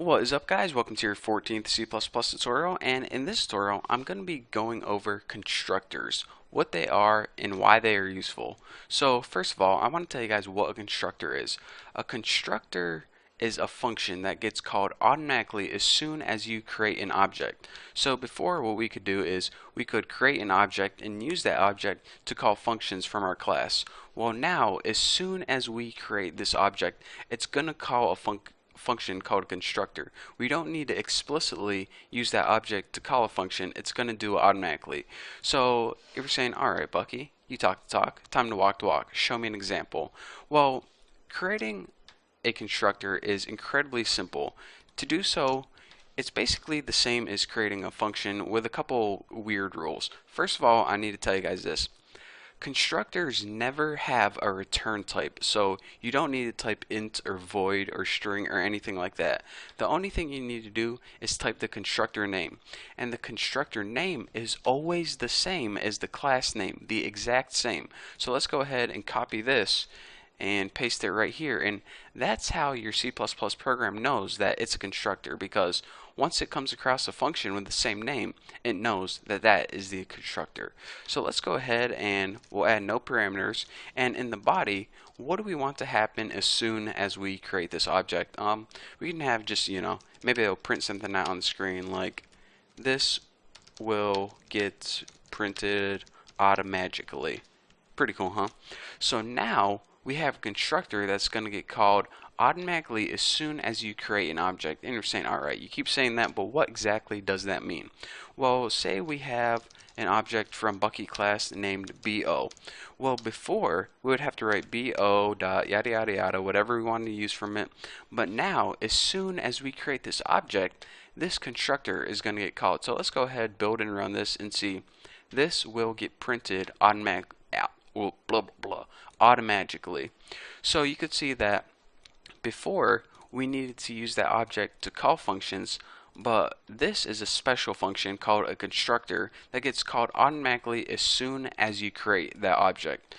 What is up, guys? Welcome to your 14th C++ tutorial, and in this tutorial I'm going to be going over constructors, what they are and why they are useful. So first of all, I want to tell you guys what a constructor is. A constructor is a function that gets called automatically as soon as you create an object. So before, what we could do is we could create an object and use that object to call functions from our class. Well, now as soon as we create this object, it's going to call a function called a constructor. We don't need to explicitly use that object to call a function. It's going to do it automatically. So if you're saying, alright Bucky, you talk the talk, time to walk the walk, show me an example. Well, creating a constructor is incredibly simple. To do so, it's basically the same as creating a function with a couple weird rules. First of all, I need to tell you guys this. Constructors never have a return type, so you don't need to type int or void or string or anything like that. The only thing you need to do is type the constructor name, and the constructor name is always the same as the class name, the exact same. So let's go ahead and copy this and paste it right here, and that's how your C++ program knows that it's a constructor, because once it comes across a function with the same name, it knows that that is the constructor. So let's go ahead and we'll add no parameters, and in the body, what do we want to happen as soon as we create this object? We can have just, maybe it'll print something out on the screen like this will get printed automatically. Pretty cool, huh? So now we have a constructor that's going to get called automatically as soon as you create an object. And you're saying, alright, you keep saying that, but what exactly does that mean? Well, say we have an object from Bucky class named BO. Well, before, we would have to write BO dot yada yada yada, whatever we wanted to use from it. But now, as soon as we create this object, this constructor is going to get called. So let's go ahead, build and run this and see. This will get printed automatically. Well, blah blah blah, automatically. So you could see that before we needed to use that object to call functions, but this is a special function called a constructor that gets called automatically as soon as you create that object.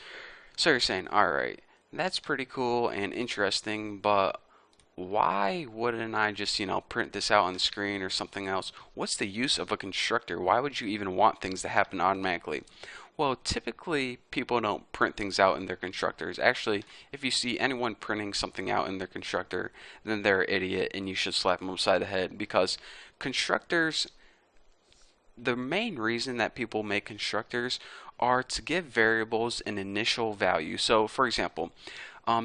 So you're saying, alright, that's pretty cool and interesting, but why wouldn't I just, print this out on the screen or something else? What's the use of a constructor? Why would you even want things to happen automatically? Well, typically people don't print things out in their constructors. Actually, if you see anyone printing something out in their constructor, then they're an idiot and you should slap them upside the head, because constructors, the main reason that people make constructors are to give variables an initial value. So for example,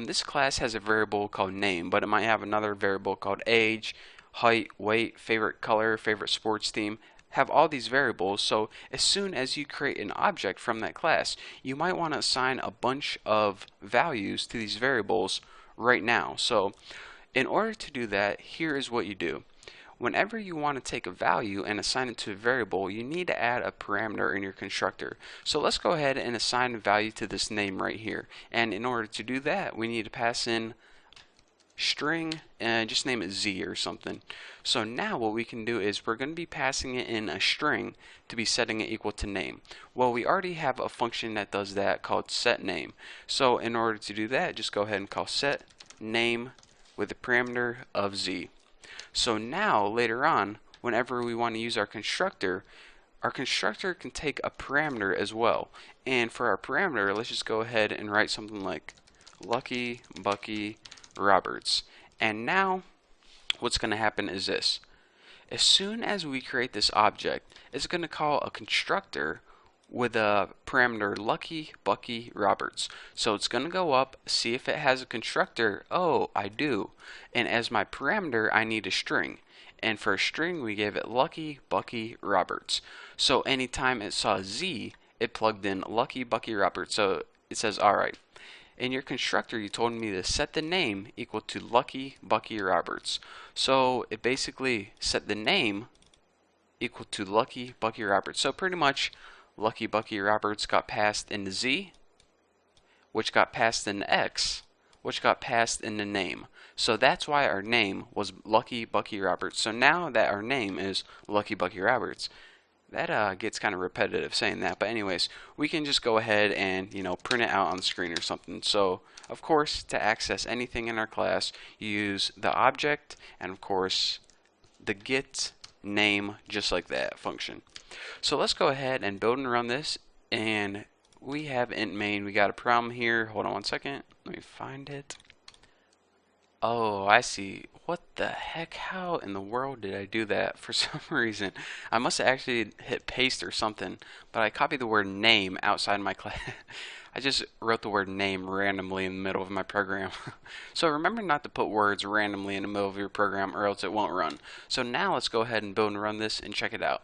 this class has a variable called name, but it might have another variable called age, height, weight, favorite color, favorite sports team, have all these variables. So as soon as you create an object from that class, you might want to assign a bunch of values to these variables right now. So in order to do that, here is what you do. Whenever you want to take a value and assign it to a variable, you need to add a parameter in your constructor. So let's go ahead and assign a value to this name right here. And in order to do that, we need to pass in string and just name it Z or something. So now what we can do is we're going to be passing it in a string to be setting it equal to name. Well, we already have a function that does that called setName. So in order to do that, just go ahead and call setName with a parameter of Z. So now later on, whenever we want to use our constructor can take a parameter as well. And for our parameter, let's just go ahead and write something like Lucky Bucky Roberts. And now what's going to happen is this. As soon as we create this object, it's going to call a constructor with a parameter Lucky Bucky Roberts. So it's going to go up, see if it has a constructor. Oh, I do. And as my parameter, I need a string. And for a string, we gave it Lucky Bucky Roberts. So anytime it saw Z, it plugged in Lucky Bucky Roberts. So it says, alright, in your constructor, you told me to set the name equal to Lucky Bucky Roberts. So it basically set the name equal to Lucky Bucky Roberts. So pretty much Lucky Bucky Roberts got passed into Z, which got passed into X, which got passed into name. So that's why our name was Lucky Bucky Roberts. So now that our name is Lucky Bucky Roberts, that gets kind of repetitive saying that, but anyways, we can just go ahead and print it out on the screen or something. So of course, to access anything in our class, you use the object and of course the get name just like that function. So let's go ahead and build and run this, and we have int main. We got a problem here. Hold on one second. Let me find it. Oh, I see. What the heck? How in the world did I do that? For some reason, I must have actually hit paste or something, but I copied the word name outside my class. I just wrote the word name randomly in the middle of my program. So remember not to put words randomly in the middle of your program or else it won't run. So now let's go ahead and build and run this and check it out.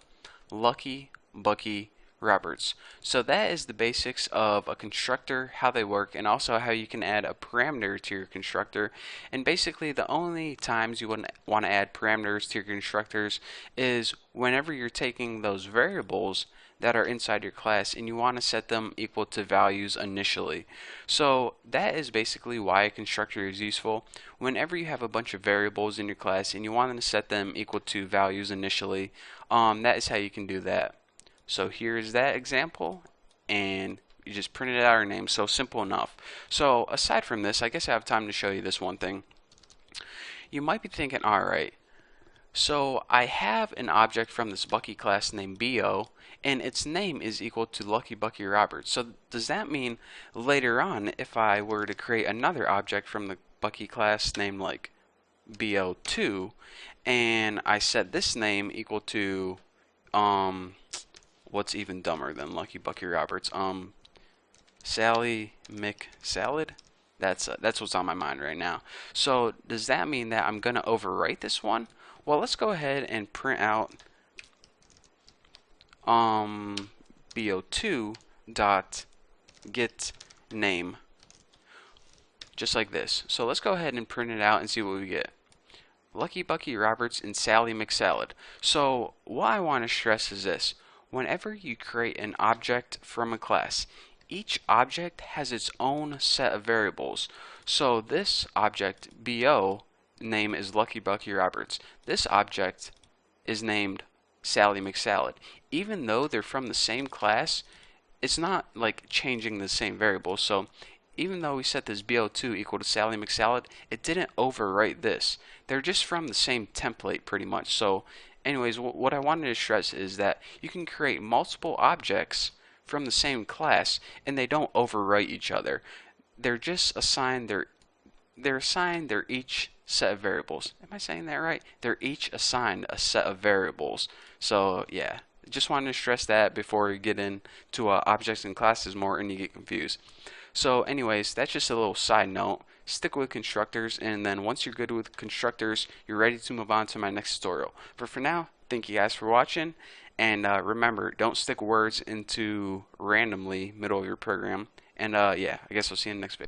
Lucky Bucky Roberts. So that is the basics of a constructor, how they work, and also how you can add a parameter to your constructor. And basically the only times you want to add parameters to your constructors is whenever you're taking those variables that are inside your class and you want to set them equal to values initially. So that is basically why a constructor is useful. Whenever you have a bunch of variables in your class and you want to set them equal to values initially, that is how you can do that. So here's that example, and you just printed out our name. So simple enough. So aside from this, I guess I have time to show you this one thing. You might be thinking, alright, so I have an object from this Bucky class named BO, and its name is equal to Lucky Bucky Roberts. So does that mean later on, if I were to create another object from the Bucky class named like BO2, and I set this name equal to what's even dumber than Lucky Bucky Roberts? Sally McSalad? That's what's on my mind right now. So does that mean that I'm gonna overwrite this one? Well, let's go ahead and print out bo2 dot get name, just like this. So let's go ahead and print it out and see what we get. Lucky Bucky Roberts and Sally McSalad. So what I want to stress is this. Whenever you create an object from a class, each object has its own set of variables. So this object, BO, name is Lucky Bucky Roberts. This object is named Sally McSalad. Even though they're from the same class, it's not like changing the same variable. So even though we set this BO2 equal to Sally McSalad, it didn't overwrite this. They're just from the same template pretty much. So anyways, what I wanted to stress is that you can create multiple objects from the same class and they don't overwrite each other. They're just assigned they're each set of variables. Am I saying that right? They're each assigned a set of variables. So yeah, just wanted to stress that before we get into objects and classes more and you get confused. So anyways, that's just a little side note. Stick with constructors, and then once you're good with constructors, you're ready to move on to my next tutorial. But for now, thank you guys for watching, and remember, don't stick words into randomly middle of your program. And yeah, I guess I'll see you in the next video.